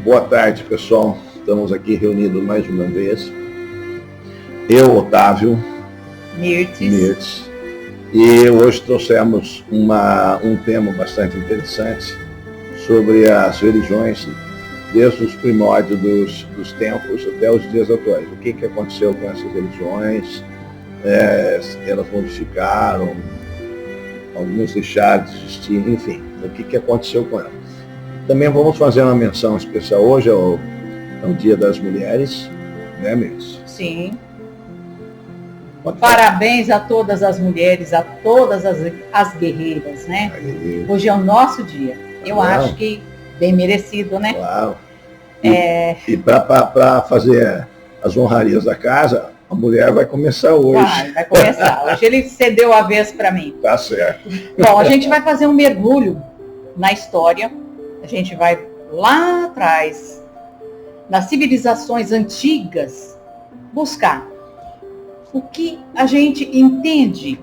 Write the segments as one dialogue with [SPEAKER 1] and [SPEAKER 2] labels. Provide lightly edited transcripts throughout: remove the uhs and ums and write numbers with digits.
[SPEAKER 1] Boa tarde, pessoal. Estamos aqui reunidos mais uma vez. Eu, Otávio Mirtes, e hoje trouxemos um tema bastante interessante sobre as religiões desde os primórdios dos tempos até os dias atuais. O que aconteceu com essas religiões? Elas modificaram, algumas deixaram de existir, enfim, o que aconteceu com elas. Também vamos fazer uma menção especial hoje ao Dia das Mulheres, né, Mirtes?
[SPEAKER 2] Sim. Parabéns a todas as mulheres, a todas as guerreiras, né? Hoje é o nosso dia. Eu acho que bem merecido, né?
[SPEAKER 1] Claro. E para fazer as honrarias da casa, a mulher vai começar hoje.
[SPEAKER 2] Vai começar. Hoje ele cedeu a vez para mim.
[SPEAKER 1] Tá certo.
[SPEAKER 2] Bom, a gente vai fazer um mergulho na história. A gente vai lá atrás, nas civilizações antigas, buscar o que a gente entende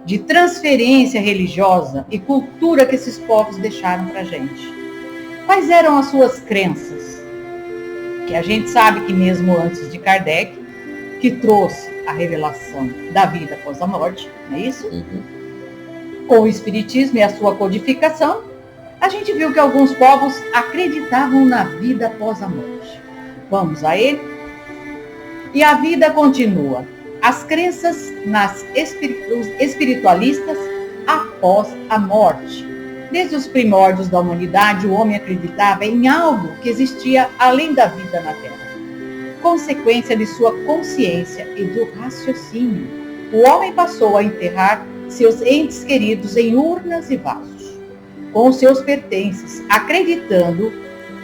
[SPEAKER 2] de transferência religiosa e cultura que esses povos deixaram para a gente. Quais eram as suas crenças? Que a gente sabe que mesmo antes de Kardec, que trouxe a revelação da vida após a morte, não é isso? Com o Espiritismo e a sua codificação, a gente viu que alguns povos acreditavam na vida após a morte. Vamos a ele? E a vida continua. As crenças nas espiritualistas após a morte. Desde os primórdios da humanidade, o homem acreditava em algo que existia além da vida na Terra. Consequência de sua consciência e do raciocínio, o homem passou a enterrar seus entes queridos em urnas e vasos, com seus pertences, acreditando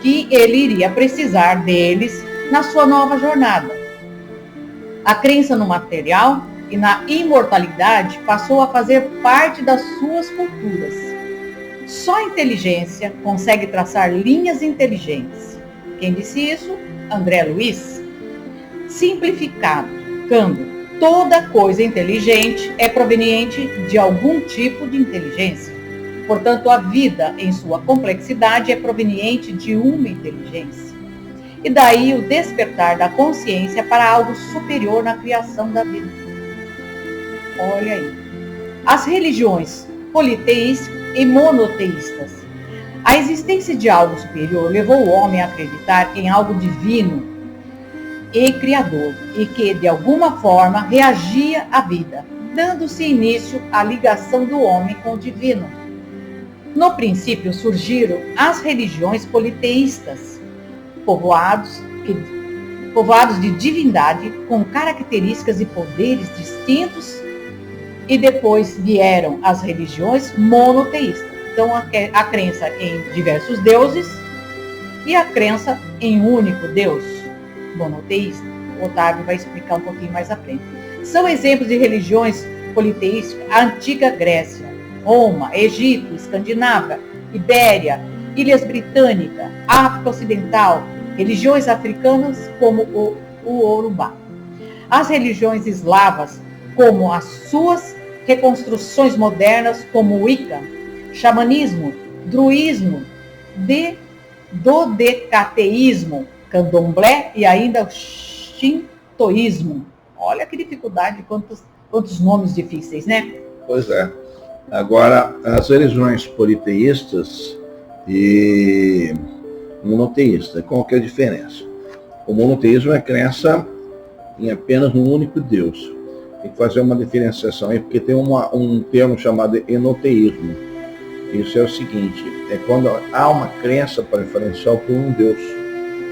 [SPEAKER 2] que ele iria precisar deles na sua nova jornada. A crença no material e na imortalidade passou a fazer parte das suas culturas. Só a inteligência consegue traçar linhas inteligentes. Quem disse isso? André Luiz. Simplificando, toda coisa inteligente é proveniente de algum tipo de inteligência. Portanto, a vida, em sua complexidade, é proveniente de uma inteligência. E daí o despertar da consciência para algo superior na criação da vida. Olha aí. As religiões politeístas e monoteístas. A existência de algo superior levou o homem a acreditar em algo divino e criador, e que, de alguma forma, reagia à vida, dando-se início à ligação do homem com o divino. No princípio surgiram as religiões politeístas, povoados de divindade com características e poderes distintos, e depois vieram as religiões monoteístas. Então, a crença em diversos deuses e a crença em um único Deus, monoteísta. O Otávio vai explicar um pouquinho mais à frente. São exemplos de religiões politeísticas a antiga Grécia, Roma, Egito, Escandinávia, Ibéria, Ilhas Britânicas, África Ocidental, religiões africanas como o Urubá. As religiões eslavas, como as suas reconstruções modernas, como o Wicca, xamanismo, druismo, dodecateísmo, candomblé e ainda o shintoísmo. Olha que dificuldade, quantos nomes difíceis, né?
[SPEAKER 1] Pois é. Agora, as religiões politeístas e monoteístas, qual que é a diferença? O monoteísmo é crença em apenas um único Deus. Tem que fazer uma diferenciação aí, porque tem um termo chamado enoteísmo. Isso é o seguinte, é quando há uma crença preferencial por um Deus,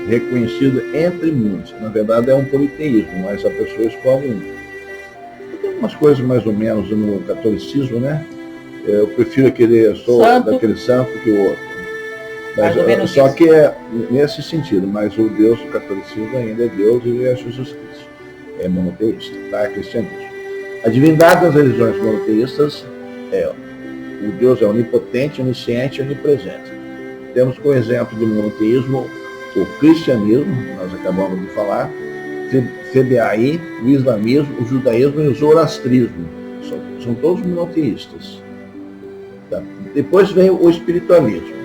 [SPEAKER 1] reconhecido entre muitos. Na verdade é um politeísmo, mas a pessoa escolhe um. Tem umas coisas mais ou menos no catolicismo, né? Eu prefiro aquele santo que o outro. Mas, só que é nesse sentido, mas o Deus do catolicismo ainda é Deus e é Jesus Cristo. É monoteísta, tá? É cristianismo. A divindade das religiões monoteístas o Deus é onipotente, onisciente e onipresente. Temos como exemplo do monoteísmo o cristianismo, nós acabamos de falar, Febeaí, o islamismo, o judaísmo e o zoroastrismo. São todos monoteístas. Tá? Depois vem o espiritualismo.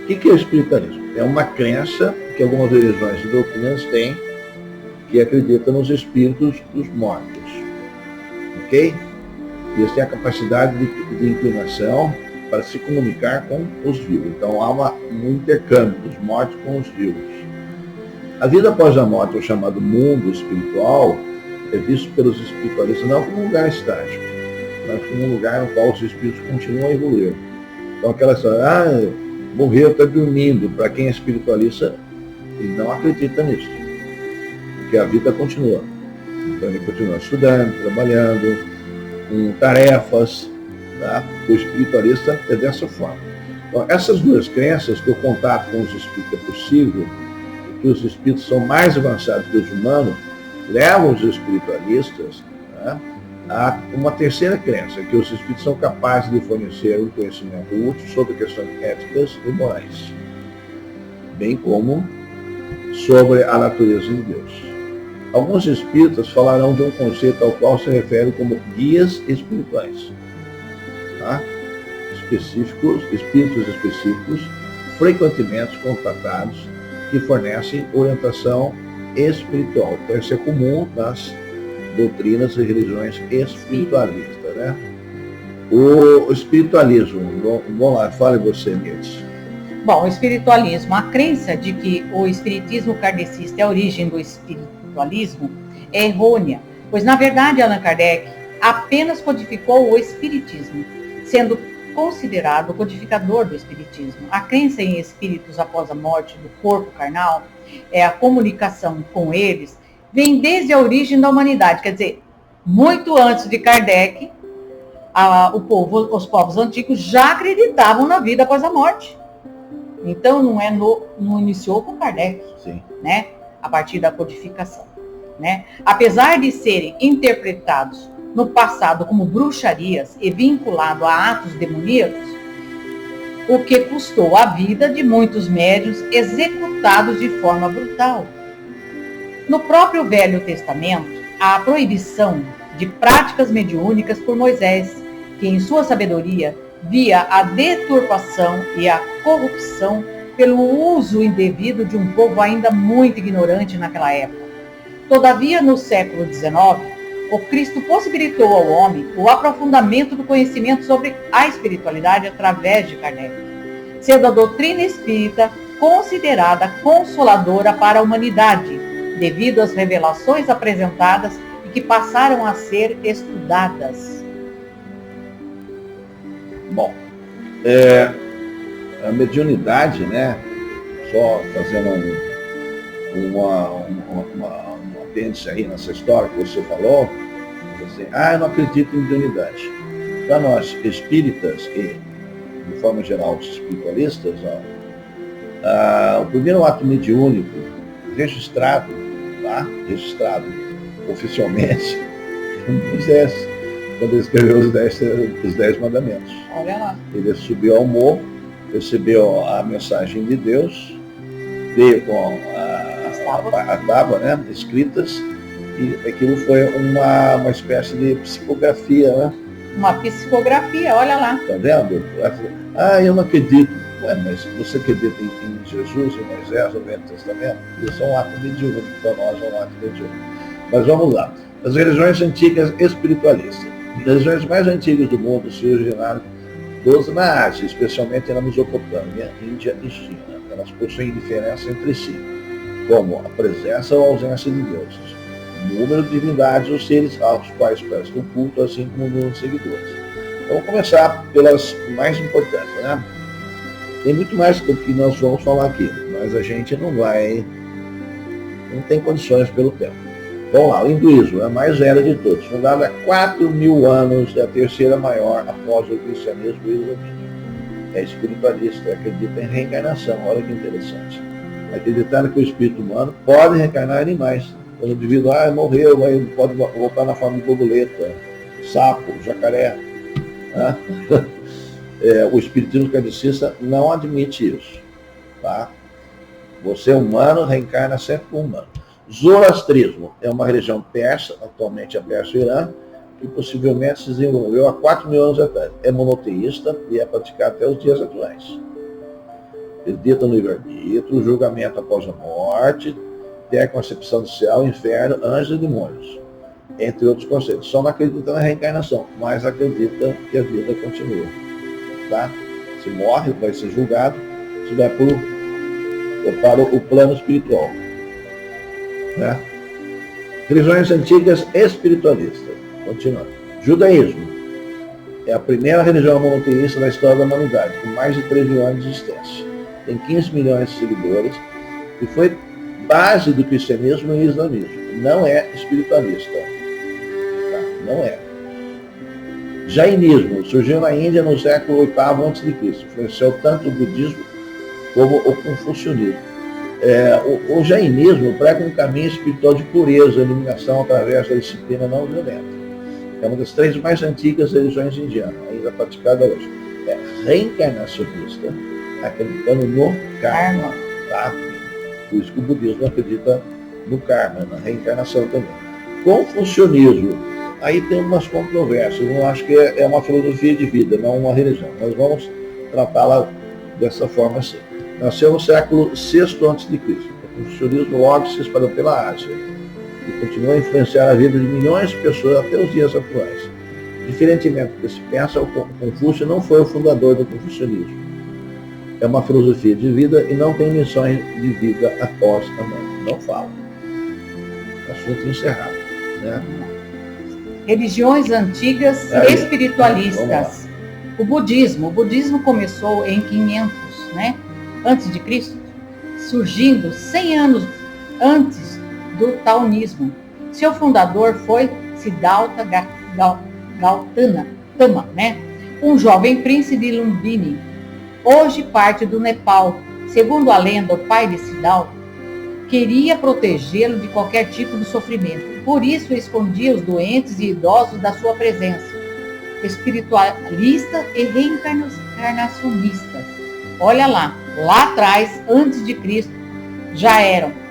[SPEAKER 1] O que é o espiritualismo? é uma crença que algumas religiões e doutrinas têm, que acredita nos espíritos dos mortos. Ok? Eles têm a capacidade de inclinação para se comunicar com os vivos. Então há um intercâmbio dos mortos com os vivos. A vida após a morte, o chamado mundo espiritual, é visto pelos espiritualistas não como um lugar estático, mas como um lugar no qual os espíritos continuam a evoluir. Então aquela história, morreu, está dormindo, para quem é espiritualista, ele não acredita nisso, porque a vida continua. Então ele continua estudando, trabalhando, com tarefas, tá? O espiritualista é dessa forma. Então, essas duas crenças, que o contato com os espíritos é possível, que os espíritos são mais avançados que os humanos, levam os espiritualistas, tá, a uma terceira crença, que os espíritos são capazes de fornecer um conhecimento útil sobre questões éticas e morais, bem como sobre a natureza de Deus. Alguns espíritas falarão de um conceito ao qual se refere como guias espirituais, tá? Espíritos específicos, frequentemente contatados, que fornecem orientação espiritual. Então, isso é comum nas doutrinas e religiões espiritualistas, né? O espiritualismo, vamos lá, fale você, Mirtes.
[SPEAKER 2] Bom, o espiritualismo, a crença de que o espiritismo kardecista é a origem do espiritualismo é errônea, pois, na verdade, Allan Kardec apenas codificou o espiritismo, sendo considerado o codificador do espiritismo. A crença em espíritos após a morte do corpo carnal, a comunicação com eles, vem desde a origem da humanidade, quer dizer, muito antes de Kardec, os povos antigos já acreditavam na vida após a morte. Então, não iniciou com Kardec,
[SPEAKER 1] Sim,
[SPEAKER 2] né? A partir da codificação, né? Apesar de serem interpretados no passado como bruxarias e vinculado a atos demoníacos, o que custou a vida de muitos médiuns executados de forma brutal. No próprio Velho Testamento, há a proibição de práticas mediúnicas por Moisés, que em sua sabedoria via a deturpação e a corrupção pelo uso indevido de um povo ainda muito ignorante naquela época. Todavia, no século XIX, o Cristo possibilitou ao homem o aprofundamento do conhecimento sobre a espiritualidade através de Kardec, sendo a doutrina espírita considerada consoladora para a humanidade, devido às revelações apresentadas e que passaram a ser estudadas.
[SPEAKER 1] Bom, a mediunidade, né, só fazendo um apêndice aí nessa história que você falou, assim, eu não acredito em mediunidade. Para nós espíritas e, de forma geral, os espiritualistas, o primeiro ato mediúnico registrado, tá? Registrado oficialmente, Moisés, quando ele escreveu os 10 mandamentos.
[SPEAKER 2] Olha lá.
[SPEAKER 1] Ele subiu ao morro, recebeu a mensagem de Deus, veio com a tábua, né, escritas, e aquilo foi uma espécie de psicografia, né?
[SPEAKER 2] Uma psicografia, olha lá.
[SPEAKER 1] Tá vendo? Eu não acredito. Mas você acredita em Jesus, em Moisés, no Velho Testamento? Isso é um ato mediúnico, para nós é um ato mediúnico. Mas vamos lá. As religiões antigas espiritualistas. As religiões mais antigas do mundo se originaram na Ásia, especialmente na Mesopotâmia, Índia e China. Elas possuem diferença entre si, como a presença ou ausência de deuses, o número de divindades ou seres aos quais prestam culto, assim como o número de seguidores. Então, vamos começar pelas mais importantes, né? Tem muito mais do que nós vamos falar aqui, mas a gente não tem condições pelo tempo. Vamos lá, o hinduísmo é a mais velha de todos, fundada há 4.000 anos, é a terceira maior após o cristianismo e o islamismo. É espiritualista, acredita em reencarnação, olha que interessante. Acreditando que o espírito humano pode reencarnar em animais. Quando o indivíduo morreu, aí pode voltar na forma de borboleta, sapo, jacaré. Né? O espiritismo kardecista não admite isso. Tá? Você humano reencarna sempre como humano. Zoroastrismo é uma religião persa, atualmente a Pérsia e Irã, que possivelmente se desenvolveu há 4.000 anos atrás. É monoteísta e é praticado até os dias atuais. acredita no livre-arbítrio, julgamento após a morte, tem a concepção do céu, inferno, anjos e demônios, entre outros conceitos. Só não acredita na reencarnação, mas acredita que a vida continua. Tá? Se morre, vai ser julgado, se vai para o plano espiritual. Né? Religiões antigas espiritualistas. Continuando. Judaísmo é a primeira religião monoteísta da história da humanidade, com mais de 3 mil anos de existência. Tem 15 milhões de seguidores e foi base do cristianismo e islamismo. Não é espiritualista. Tá? Não é. Jainismo surgiu na Índia no século VIII a.C. Influenciou tanto o budismo como o confucionismo. O jainismo prega um caminho espiritual de pureza e iluminação através da disciplina não violenta. É uma das 3 mais antigas religiões indianas, ainda praticada hoje. É reencarnacionista, acreditando no karma. Tá? Por isso que o budismo acredita no karma, na reencarnação também. Confucionismo, aí tem umas controvérsias. Eu acho que é uma filosofia de vida, não uma religião. Nós vamos tratá-la dessa forma assim. Nasceu no século VI a.C. O confucionismo logo se espalhou pela Ásia e continua a influenciar a vida de milhões de pessoas até os dias atuais. Diferentemente do que se pensa, o Confúcio não foi o fundador do confucionismo. É uma filosofia de vida e não tem missões de vida após a morte. Não fala. Assunto encerrado. Né?
[SPEAKER 2] Religiões antigas espiritualistas. O budismo começou em 500, né? Antes de Cristo, surgindo 100 anos antes do taoísmo. Seu fundador foi Siddhartha Gautama, né? Um jovem príncipe de Lumbini, hoje parte do Nepal. Segundo a lenda, o pai de Siddhartha queria protegê-lo de qualquer tipo de sofrimento. Por isso, escondia os doentes e idosos da sua presença. Espiritualista e reencarnacionista. Olha lá atrás, antes de Cristo, já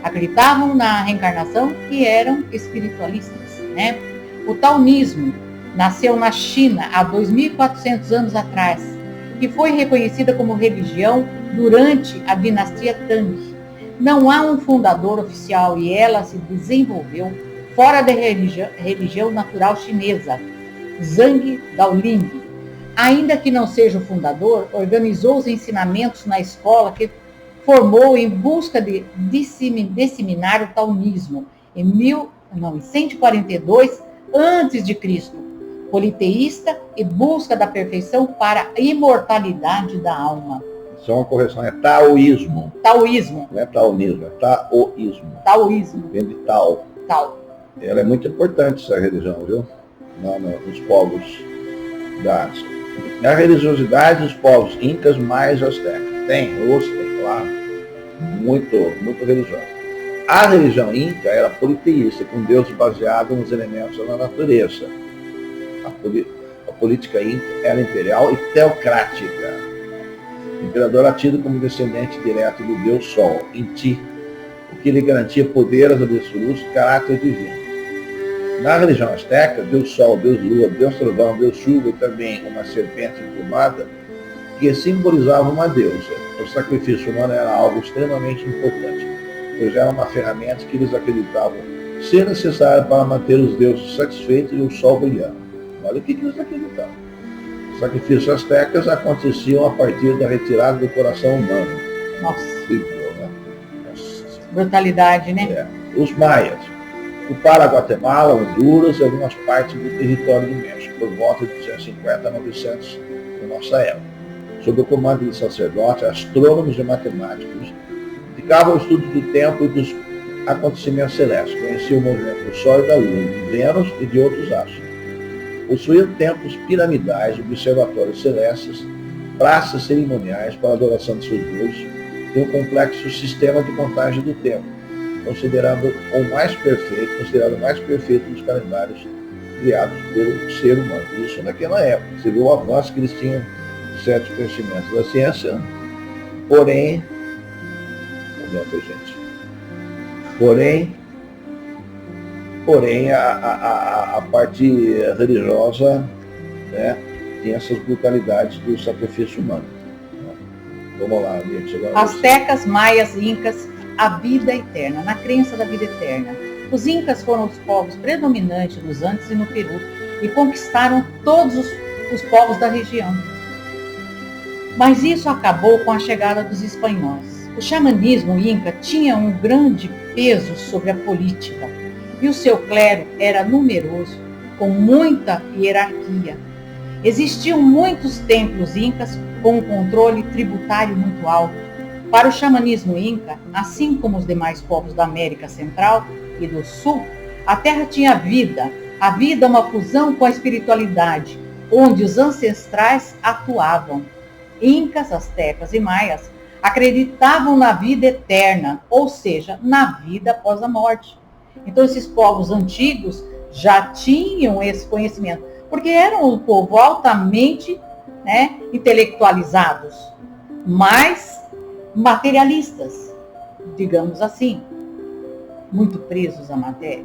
[SPEAKER 2] acreditavam na reencarnação e eram espiritualistas, né? O taoísmo nasceu na China há 2.400 anos atrás e foi reconhecida como religião durante a dinastia Tang. Não há um fundador oficial e ela se desenvolveu fora da religião natural chinesa, Zhang Daoling. Ainda que não seja o fundador, organizou os ensinamentos na escola que formou em busca de disseminar o taoísmo em 142 a.C., politeísta e busca da perfeição para a imortalidade da alma.
[SPEAKER 1] Só uma correção, é taoísmo.
[SPEAKER 2] Taoísmo.
[SPEAKER 1] Não é taoísmo, é taoísmo.
[SPEAKER 2] Taoísmo.
[SPEAKER 1] Vem de Tao.
[SPEAKER 2] Tao.
[SPEAKER 1] Ela é muito importante, essa religião, viu? Nos povos da Ásia. Na religiosidade dos povos incas mais astecas. Tem, claro. Muito religiosa. A religião inca era politeísta, com deuses baseados nos elementos da natureza. A política inca era imperial e teocrática. O imperador era tido como descendente direto do deus Sol, Inti, o que lhe garantia poderes absolutos e caráter divino. Na religião asteca, Deus Sol, Deus Lua, Deus Trovão, Deus Chuva e também uma serpente emplumada que simbolizava uma deusa. O sacrifício humano era algo extremamente importante, pois era uma ferramenta que eles acreditavam ser necessária para manter os deuses satisfeitos e o sol brilhando. Olha o que eles acreditavam. Os sacrifícios astecas aconteciam a partir da retirada do coração humano.
[SPEAKER 2] Nossa.
[SPEAKER 1] Né?
[SPEAKER 2] Brutalidade, né?
[SPEAKER 1] Os maias ocuparam Guatemala, Honduras e algumas partes do território do México, por volta de 250 a 900 da nossa época. Sob o comando de sacerdotes, astrônomos e matemáticos, dedicavam ao estudo do tempo e dos acontecimentos celestes. Conheciam o movimento do Sol e da Lua, de Vênus e de outros astros. Possuíam templos piramidais, observatórios celestes, praças cerimoniais para a adoração de seus deuses e um complexo sistema de contagem do tempo, considerado o mais perfeito dos calendários criados pelo ser humano. Isso naquela época. Você viu o avanço que eles tinham de certos conhecimentos da ciência, porém a parte religiosa, né, tem essas brutalidades do sacrifício humano. Né? Vamos lá, Mirth, agora
[SPEAKER 2] Astecas, maias, incas, a vida eterna, na crença da vida eterna. Os incas foram os povos predominantes nos Andes e no Peru e conquistaram todos os povos da região. Mas isso acabou com a chegada dos espanhóis. O xamanismo inca tinha um grande peso sobre a política e o seu clero era numeroso, com muita hierarquia. Existiam muitos templos incas com um controle tributário muito alto. Para o xamanismo inca, assim como os demais povos da América Central e do Sul, a terra tinha vida. A vida é uma fusão com a espiritualidade, onde os ancestrais atuavam. Incas, astecas e maias acreditavam na vida eterna, ou seja, na vida após a morte. Então, esses povos antigos já tinham esse conhecimento, porque eram um povo altamente, intelectualizados, mas materialistas, digamos assim, muito presos à matéria.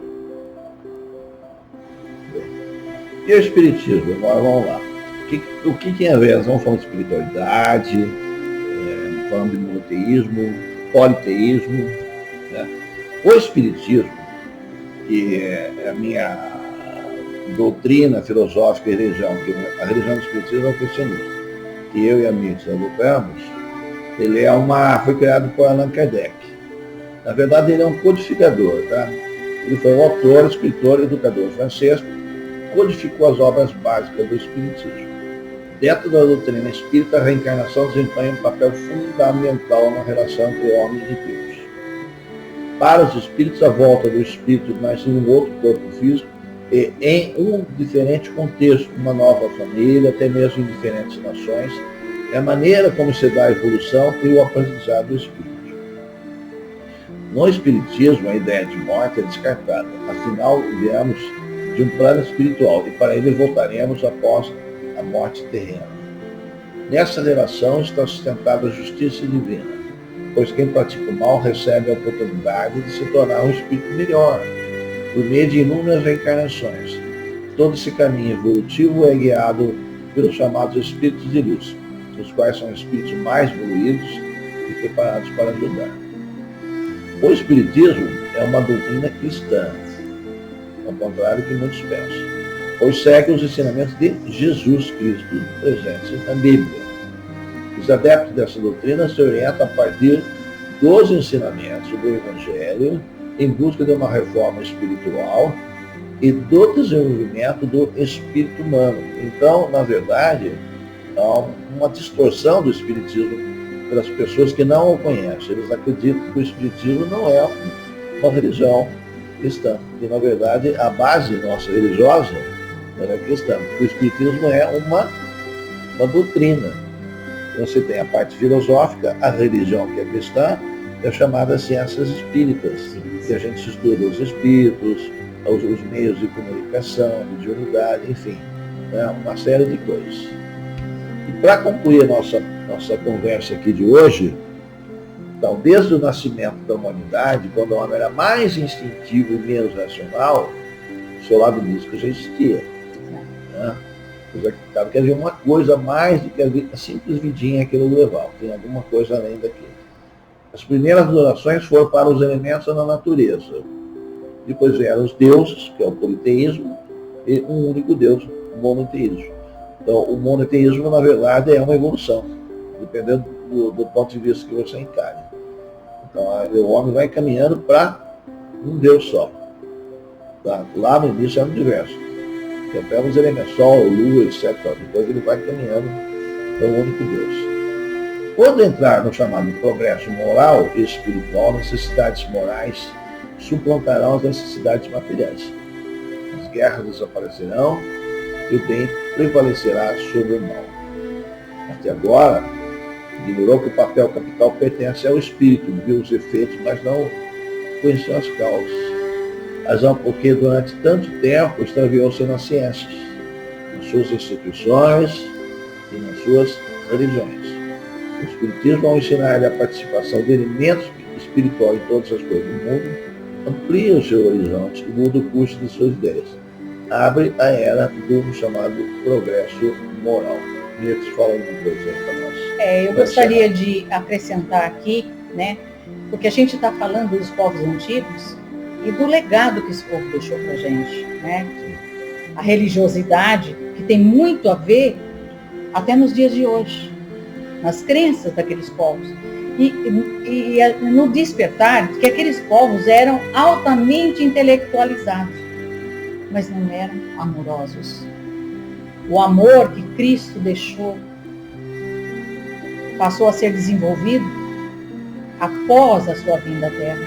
[SPEAKER 1] E o espiritismo? Agora vamos lá. O que tem a ver? Vamos falar de espiritualidade, falando de monoteísmo, politeísmo. Né? O espiritismo, que é a minha doutrina filosófica e religião, que a religião do espiritismo é o cristianismo, que eu e a Mirth adotamos, ele foi criado por Allan Kardec. Na verdade, ele é um codificador, tá? Ele foi um autor, escritor e educador francês, codificou as obras básicas do espiritismo. Dentro da doutrina espírita, a reencarnação desempenha um papel fundamental na relação entre homem e Deus. Para os espíritos, a volta do espírito nasce em um outro corpo físico e em um diferente contexto, uma nova família, até mesmo em diferentes nações, é a maneira como se dá a evolução e o aprendizado do espírito. No espiritismo, a ideia de morte é descartada. Afinal, viemos de um plano espiritual e para ele voltaremos após a morte terrena. Nessa relação está sustentada a justiça divina, pois quem pratica o mal recebe a oportunidade de se tornar um espírito melhor, por meio de inúmeras reencarnações. Todo esse caminho evolutivo é guiado pelos chamados espíritos de luz, os quais são espíritos mais evoluídos e preparados para ajudar. O espiritismo é uma doutrina cristã, ao contrário do que muitos pensam, pois segue os ensinamentos de Jesus Cristo presentes na Bíblia. Os adeptos dessa doutrina se orientam a partir dos ensinamentos do Evangelho em busca de uma reforma espiritual e do desenvolvimento do espírito humano. Então, na verdade, há uma distorção do espiritismo pelas pessoas que não o conhecem. Eles acreditam que o espiritismo não é uma religião cristã. E, na verdade, a base nossa religiosa é cristã. O espiritismo é uma doutrina. Você tem a parte filosófica, a religião que é cristã, é chamada ciências espíritas, que a gente estuda os espíritos, os meios de comunicação, mediunidade, enfim, uma série de coisas. E para concluir a nossa conversa aqui de hoje, então, desde o nascimento da humanidade, quando o homem era mais instintivo e menos racional, o seu lado místico já existia. Né? Pois acreditava que havia uma coisa a mais do que a simples vidinha que ele levava, tem alguma coisa além daquilo. As primeiras adorações foram para os elementos da natureza. Depois vieram os deuses, que é o politeísmo, e um único Deus, o monoteísmo. Então, o monoteísmo, na verdade, é uma evolução, dependendo do ponto de vista que você encare. Então, o homem vai caminhando para um Deus só. Tá? Lá no início era um universo. Então, pega os elementos, Sol, Lua, etc. Depois ele vai caminhando para um único Deus. Quando entrar no chamado progresso moral e espiritual, necessidades morais suplantarão as necessidades materiais. As guerras desaparecerão e o bem prevalecerá sobre o mal. Até agora, ignorou que o papel capital pertence ao espírito, viu os efeitos, mas não conheceu as causas. Razão porque durante tanto tempo extraviou-se nas ciências, nas suas instituições e nas suas religiões. O espiritismo, ao ensinar a participação de elementos espirituais em todas as coisas do mundo, amplia o seu horizonte e muda o curso de suas ideias. Abre a era do chamado progresso moral. Queria que você fale alguma coisa aí para nós.
[SPEAKER 2] Eu gostaria de acrescentar aqui, né? Porque a gente está falando dos povos antigos e do legado que esse povo deixou para a gente, né? A religiosidade, que tem muito a ver até nos dias de hoje, nas crenças daqueles povos. E no despertar, que aqueles povos eram altamente intelectualizados, mas não eram amorosos. O amor que Cristo deixou passou a ser desenvolvido após a sua vinda à Terra.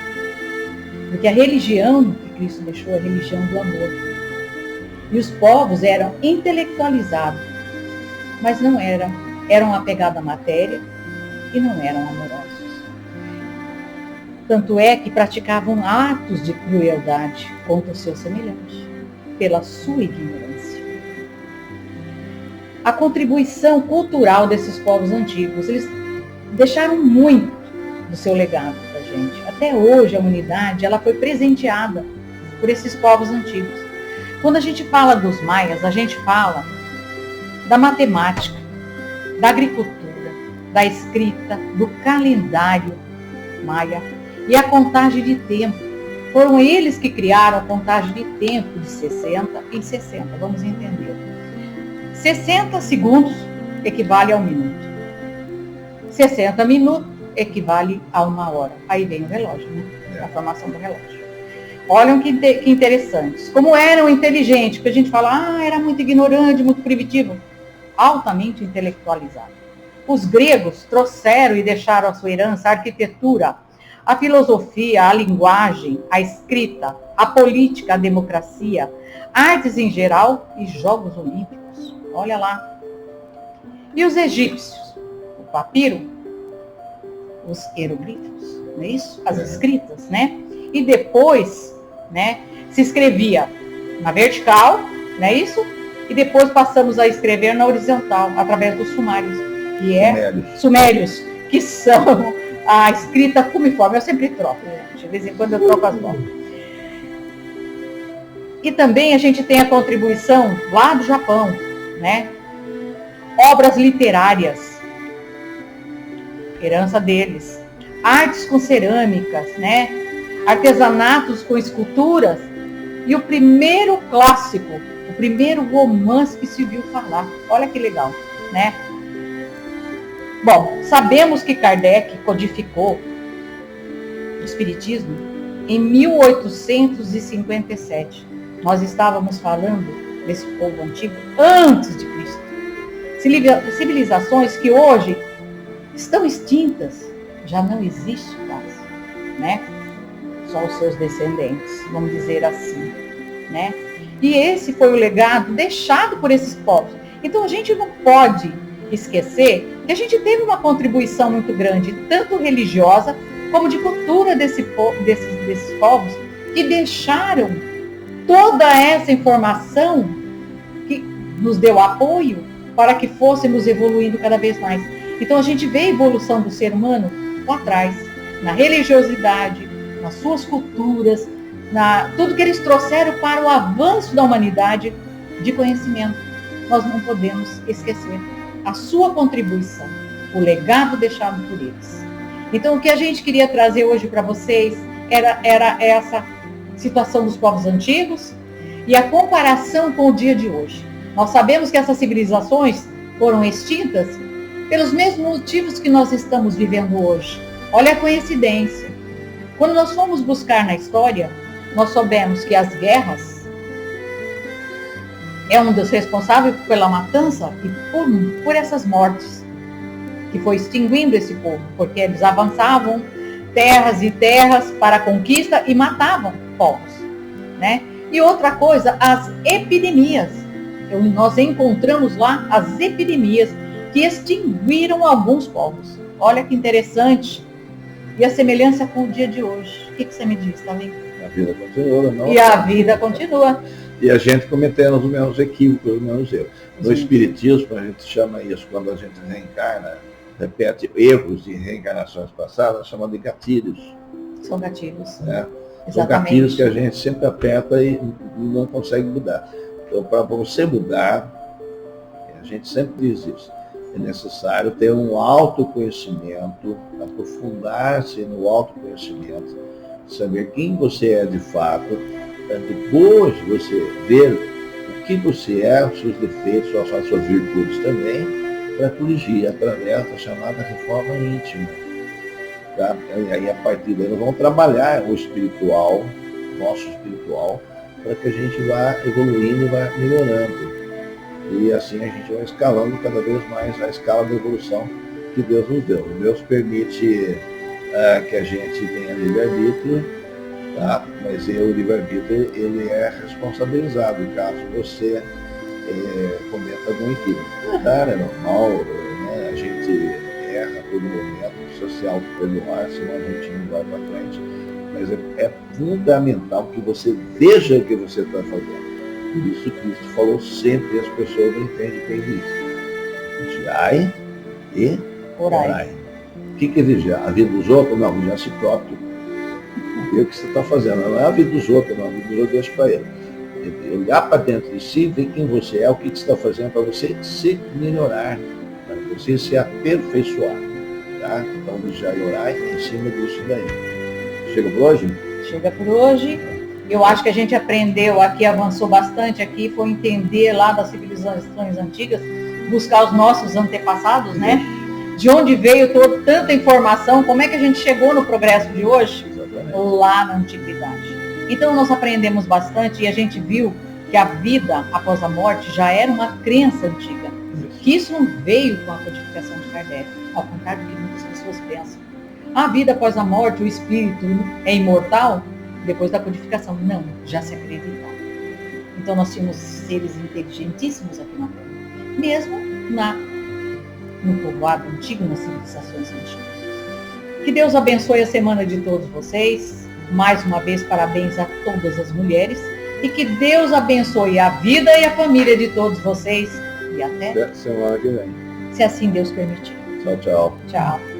[SPEAKER 2] Porque a religião que Cristo deixou é a religião do amor. E os povos eram intelectualizados, mas não eram apegados à matéria e não eram amorosos. Tanto é que praticavam atos de crueldade contra o seu semelhante, pela sua ignorância. A contribuição cultural desses povos antigos, eles deixaram muito do seu legado para a gente. Até hoje a humanidade ela foi presenteada por esses povos antigos. Quando a gente fala dos maias, a gente fala da matemática, da agricultura, da escrita, do calendário maia e a contagem de tempo. Foram eles que criaram a contagem de tempo de 60 em 60, vamos entender. 60 segundos equivale a 1 minuto. 60 minutos equivale a 1 hora. Aí vem o relógio, né? A formação do relógio. Olhem que interessantes. Como eram inteligentes, porque a gente fala, era muito ignorante, muito primitivo. Altamente intelectualizado. Os gregos trouxeram e deixaram a sua herança a arquitetura, a filosofia, a linguagem, a escrita, a política, a democracia, artes em geral e jogos olímpicos. Olha lá. E os egípcios? O papiro, os hieroglifos, não é isso? As escritas, né? E depois, né, se escrevia na vertical, não é isso? E depois passamos a escrever na horizontal, através dos sumários, que é sumérios, que são a escrita cumiforme. Eu sempre troco, gente. De vez em quando eu troco as bolas. E também a gente tem a contribuição lá do Japão, né? Obras literárias, herança deles. Artes com cerâmicas, né? Artesanatos com esculturas. E o primeiro clássico, o primeiro romance que se viu falar. Olha que legal, né? Bom, sabemos que Kardec codificou o Espiritismo em 1857. Nós estávamos falando desse povo antigo antes de Cristo. Civilizações que hoje estão extintas, já não existe mais, né? Só os seus descendentes, vamos dizer assim, né? E esse foi o legado deixado por esses povos. Então a gente não pode esquecer que a gente teve uma contribuição muito grande, tanto religiosa como de cultura desses povos, que deixaram toda essa informação que nos deu apoio para que fôssemos evoluindo cada vez mais. Então a gente vê a evolução do ser humano lá atrás, na religiosidade, nas suas culturas, tudo que eles trouxeram para o avanço da humanidade de conhecimento. Nós não podemos esquecer a sua contribuição, o legado deixado por eles. Então, o que a gente queria trazer hoje para vocês era essa situação dos povos antigos e a comparação com o dia de hoje. Nós sabemos que essas civilizações foram extintas pelos mesmos motivos que nós estamos vivendo hoje. Olha a coincidência. Quando nós fomos buscar na história, nós soubemos que as guerras é um dos responsáveis pela matança e por essas mortes, que foi extinguindo esse povo, porque eles avançavam terras e terras para a conquista e matavam povos, né? E outra coisa, as epidemias. Nós encontramos lá as epidemias que extinguiram alguns povos. Olha que interessante. E a semelhança com o dia de hoje. O que você me diz, tá vendo?
[SPEAKER 1] A vida continua, não?
[SPEAKER 2] E a vida continua.
[SPEAKER 1] E a gente cometendo os mesmos equívocos, os mesmos erros. No Espiritismo, a gente chama isso, quando a gente reencarna, repete erros de reencarnações passadas, chama de gatilhos.
[SPEAKER 2] São gatilhos.
[SPEAKER 1] Né? São gatilhos que a gente sempre aperta e não consegue mudar. Então, para você mudar, a gente sempre diz isso, é necessário ter um autoconhecimento, aprofundar-se no autoconhecimento, saber quem você é de fato, para depois você ver o que você é, os seus defeitos, as suas virtudes também, para corrigir através da chamada reforma íntima. Tá? E aí, a partir daí, nós vamos trabalhar o espiritual, nosso espiritual, para que a gente vá evoluindo e vá melhorando. E assim a gente vai escalando cada vez mais a escala da evolução que Deus nos deu. Deus permite que a gente tenha livre-arbítrio, tá? Mas o livre-arbítrio ele é responsabilizado caso você cometa algum equívoco. É normal, né? A gente erra a todo momento, precisa se auto-perdoar, senão a gente não vai para frente. Mas é fundamental que você veja o que você está fazendo. Por isso Cristo falou sempre, e as pessoas não entendem bem isso. Vigiai e orai. O que é vigiar? A vida dos outros? Não, vigiar a si próprio. Ver o que você está fazendo. Não é a vida dos outros, não. A vida dos outros deixa para ele. Olhar para dentro de si, ver quem você é, o que você está fazendo para você se melhorar, para você se aperfeiçoar. Tá? Então, vigiar e orar em cima disso daí. Chega por hoje?
[SPEAKER 2] Chega por hoje. Eu acho que a gente aprendeu aqui, avançou bastante aqui, foi entender lá das civilizações antigas, buscar os nossos antepassados, né? De onde veio tanta informação, como é que a gente chegou no progresso de hoje?
[SPEAKER 1] Exatamente.
[SPEAKER 2] Lá na antiguidade. Então nós aprendemos bastante e a gente viu que a vida após a morte já era uma crença antiga. Que isso não veio com a codificação de Kardec, ao contrário do que muitas pessoas pensam. A vida após a morte, o espírito é imortal? Depois da codificação, não, já se acreditava. Então nós tínhamos seres inteligentíssimos aqui na Terra, mesmo no povoado antigo, nas civilizações antigas. Que Deus abençoe a semana de todos vocês. Mais uma vez, parabéns a todas as mulheres. E que Deus abençoe a vida e a família de todos vocês. E até
[SPEAKER 1] semana que vem.
[SPEAKER 2] Se assim Deus permitir.
[SPEAKER 1] Tchau, tchau.
[SPEAKER 2] Tchau.